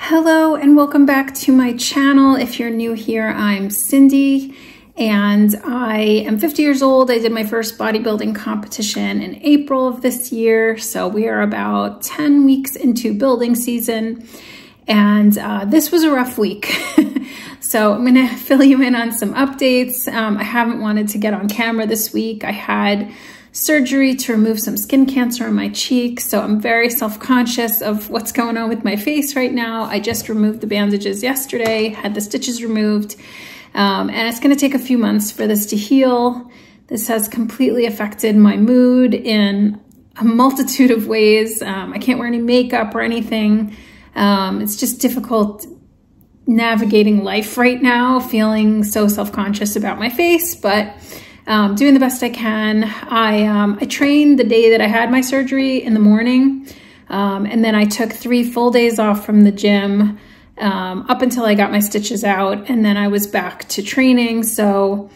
Hello and welcome back to my channel. If you're new here, I'm Cindy and I am 50 years old. I did my first bodybuilding competition in April of this year. So we are about 10 weeks into building season and this was a rough week. So I'm gonna fill you in on some updates. I haven't wanted to get on camera this week. I had surgery to remove some skin cancer on my cheek, so I'm very self-conscious of what's going on with my face right now. I just removed the bandages yesterday, had the stitches removed, and it's going to take a few months for this to heal. This has completely affected my mood in a multitude of ways. I can't wear any makeup or anything. It's just difficult navigating life right now, feeling so self-conscious about my face, but doing the best I can. I trained the day that I had my surgery in the morning, and then I took 3 full days off from the gym up until I got my stitches out, and then I was back to training. So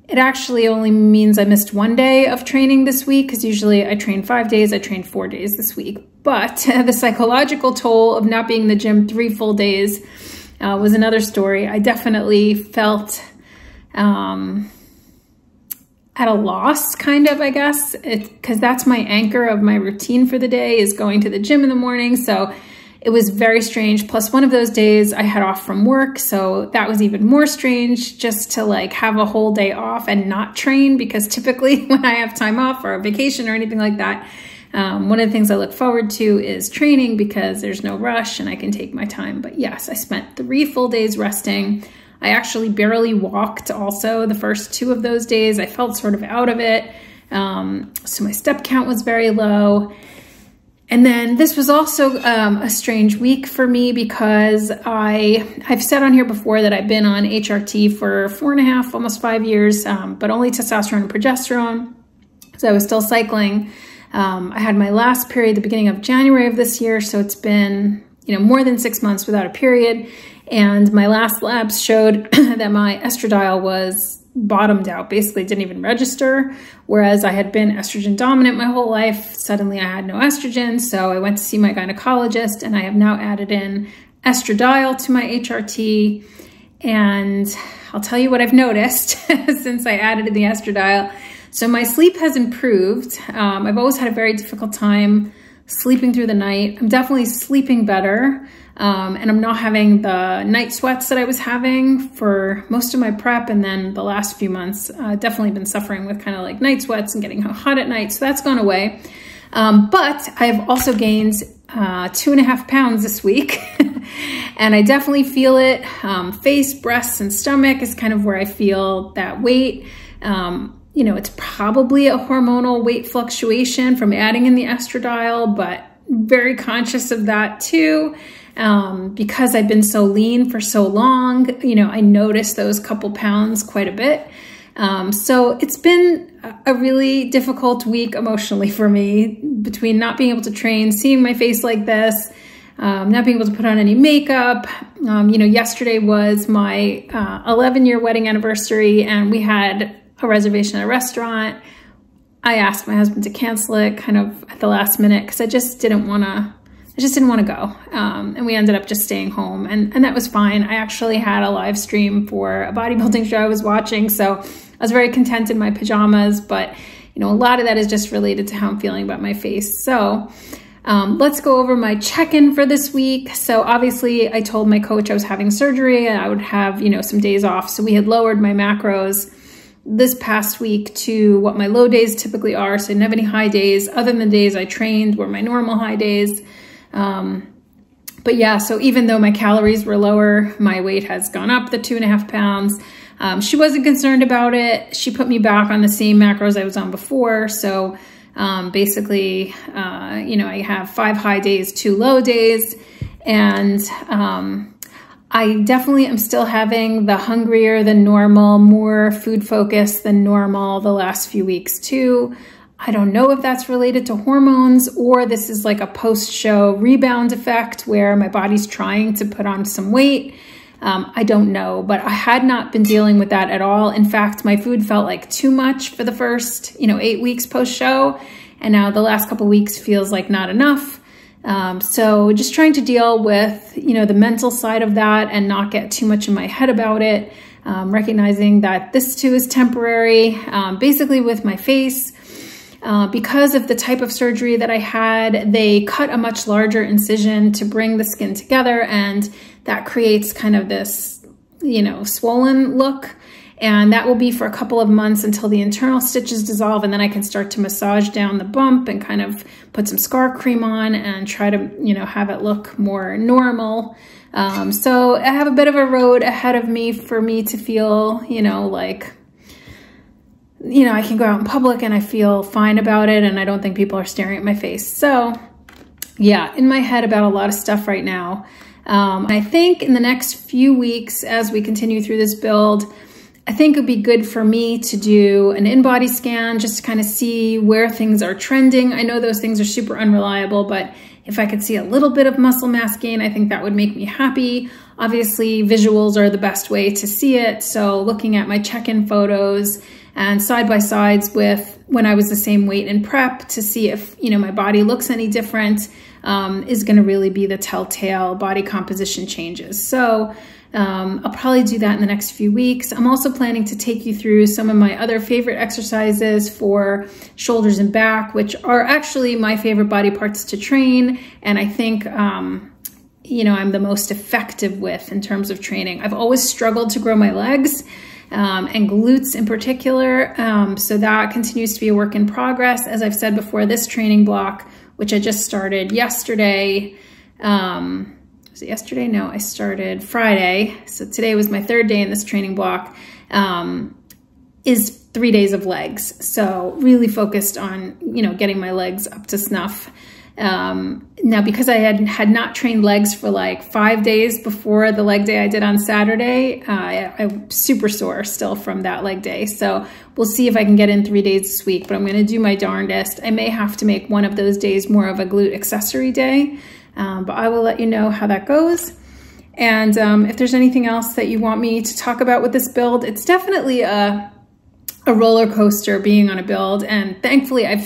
it actually only means I missed 1 day of training this week, because usually I train 5 days. I trained 4 days this week. But the psychological toll of not being in the gym 3 full days was another story. I definitely felt at a loss, kind of, I guess, because that's my anchor of my routine for the day, is going to the gym in the morning. So it was very strange. Plus one of those days I had off from work, so that was even more strange, just to like have a whole day off and not train, because typically when I have time off or a vacation or anything like that, one of the things I look forward to is training, because there's no rush and I can take my time. But yes, I spent 3 full days resting. I actually barely walked also the first 2 of those days. I felt sort of out of it. So my step count was very low. And then this was also a strange week for me, because I've said on here before that I've been on HRT for 4.5, almost 5 years, but only testosterone and progesterone. So I was still cycling. I had my last period the beginning of January of this year. So it's been, more than 6 months without a period. And my last labs showed that my estradiol was bottomed out, basically didn't even register, whereas I had been estrogen dominant my whole life. Suddenly I had no estrogen, so I went to see my gynecologist, and I have now added in estradiol to my HRT. And I'll tell you what I've noticed since I added in the estradiol. So my sleep has improved. I've always had a very difficult time sleeping through the night. I'm definitely sleeping better. And I'm not having the night sweats that I was having for most of my prep. And then the last few months, definitely been suffering with kind of like night sweats and getting hot at night. So that's gone away. But I've also gained 2.5 pounds this week. And I definitely feel it. Face, breasts, and stomach is kind of where I feel that weight. It's probably a hormonal weight fluctuation from adding in the estradiol, but very conscious of that too. Because I've been so lean for so long, I noticed those couple pounds quite a bit. So it's been a really difficult week emotionally for me, between not being able to train, seeing my face like this, not being able to put on any makeup. Yesterday was my 11-year wedding anniversary, and we had a reservation at a restaurant. I asked my husband to cancel it kind of at the last minute, because I just didn't want to go. And we ended up just staying home, and that was fine. I actually had a live stream for a bodybuilding show I was watching, so I was very content in my pajamas, but a lot of that is just related to how I'm feeling about my face. So let's go over my check-in for this week. So obviously I told my coach I was having surgery and I would have, some days off. So we had lowered my macros this past week to what my low days typically are. So I didn't have any high days, other than the days I trained were my normal high days. But yeah, so even though my calories were lower, my weight has gone up the 2.5 pounds. She wasn't concerned about it. She put me back on the same macros I was on before. So, basically, I have 5 high days, 2 low days. And, I definitely am still having the hungrier than normal, more food focused than normal the last few weeks too. I don't know if that's related to hormones, or this is like a post-show rebound effect where my body's trying to put on some weight. I don't know, but I had not been dealing with that at all. In fact, my food felt like too much for the first, 8 weeks post-show. And now the last couple weeks feels like not enough. So just trying to deal with, the mental side of that and not get too much in my head about it. Recognizing that this too is temporary. Basically with my face, because of the type of surgery that I had, they cut a much larger incision to bring the skin together, and that creates kind of this, swollen look. And that will be for a couple of months until the internal stitches dissolve, and then I can start to massage down the bump and kind of put some scar cream on and try to, have it look more normal. So I have a bit of a road ahead of me for me to feel, like, I can go out in public and I feel fine about it, and I don't think people are staring at my face. So yeah, in my head about a lot of stuff right now. I think in the next few weeks, as we continue through this build, I think it would be good for me to do an in-body scan just to kind of see where things are trending. I know those things are super unreliable, but if I could see a little bit of muscle mass gain, I think that would make me happy. Obviously, visuals are the best way to see it. So looking at my check-in photos and side-by-sides with when I was the same weight in prep to see if, my body looks any different is going to really be the telltale body composition changes. So I'll probably do that in the next few weeks. I'm also planning to take you through some of my other favorite exercises for shoulders and back, which are actually my favorite body parts to train. And I think, I'm the most effective with in terms of training. I've always struggled to grow my legs and glutes in particular. So that continues to be a work in progress. As I've said before, this training block, which I just started yesterday, was it yesterday? No, I started Friday. So today was my third day in this training block, is 3 days of legs. So really focused on, getting my legs up to snuff. Now, because I had not trained legs for like 5 days before the leg day I did on Saturday, I'm super sore still from that leg day. So we'll see if I can get in 3 days this week, but I'm going to do my darndest. I may have to make one of those days more of a glute accessory day. But I will let you know how that goes. And if there's anything else that you want me to talk about with this build, it's definitely a roller coaster being on a build. And thankfully, I'm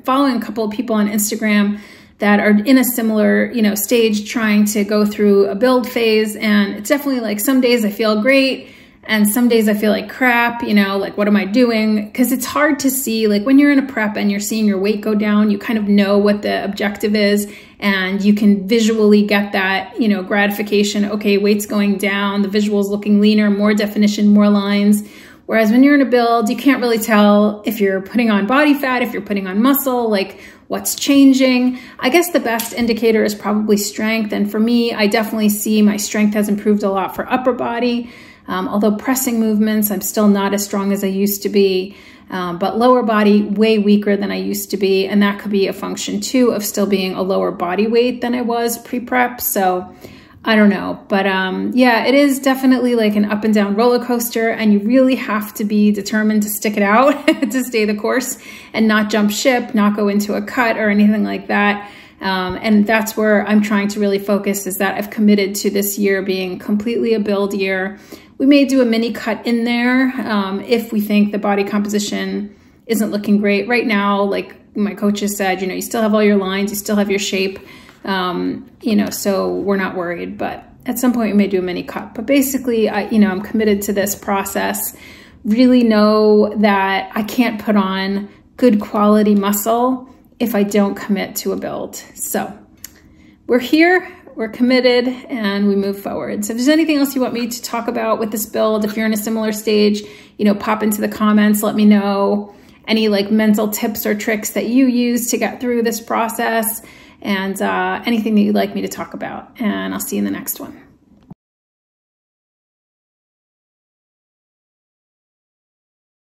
following a couple of people on Instagram that are in a similar, stage trying to go through a build phase. And it's definitely like some days I feel great and some days I feel like crap, like what am I doing? Because it's hard to see, like when you're in a prep and you're seeing your weight go down, you kind of know what the objective is and you can visually get that, gratification. Okay, weight's going down, the visual's looking leaner, more definition, more lines. Whereas when you're in a build, you can't really tell if you're putting on body fat, if you're putting on muscle, like what's changing. I guess the best indicator is probably strength. And for me, I definitely see my strength has improved a lot for upper body. Although pressing movements, I'm still not as strong as I used to be, but lower body, way weaker than I used to be. And that could be a function too of still being a lower body weight than I was pre-prep. So I don't know, but yeah, it is definitely like an up and down roller coaster, and you really have to be determined to stick it out to stay the course and not jump ship, not go into a cut or anything like that. And that's where I'm trying to really focus, is that I've committed to this year being completely a build year. We may do a mini cut in there if we think the body composition isn't looking great. Right now, like my coaches said, you still have all your lines, you still have your shape, so we're not worried. But at some point we may do a mini cut. But basically, I'm committed to this process. Really know that I can't put on good quality muscle if I don't commit to a build. So we're here. We're committed and we move forward. So if there's anything else you want me to talk about with this build, if you're in a similar stage, pop into the comments, let me know any like mental tips or tricks that you use to get through this process, and anything that you'd like me to talk about. And I'll see you in the next one.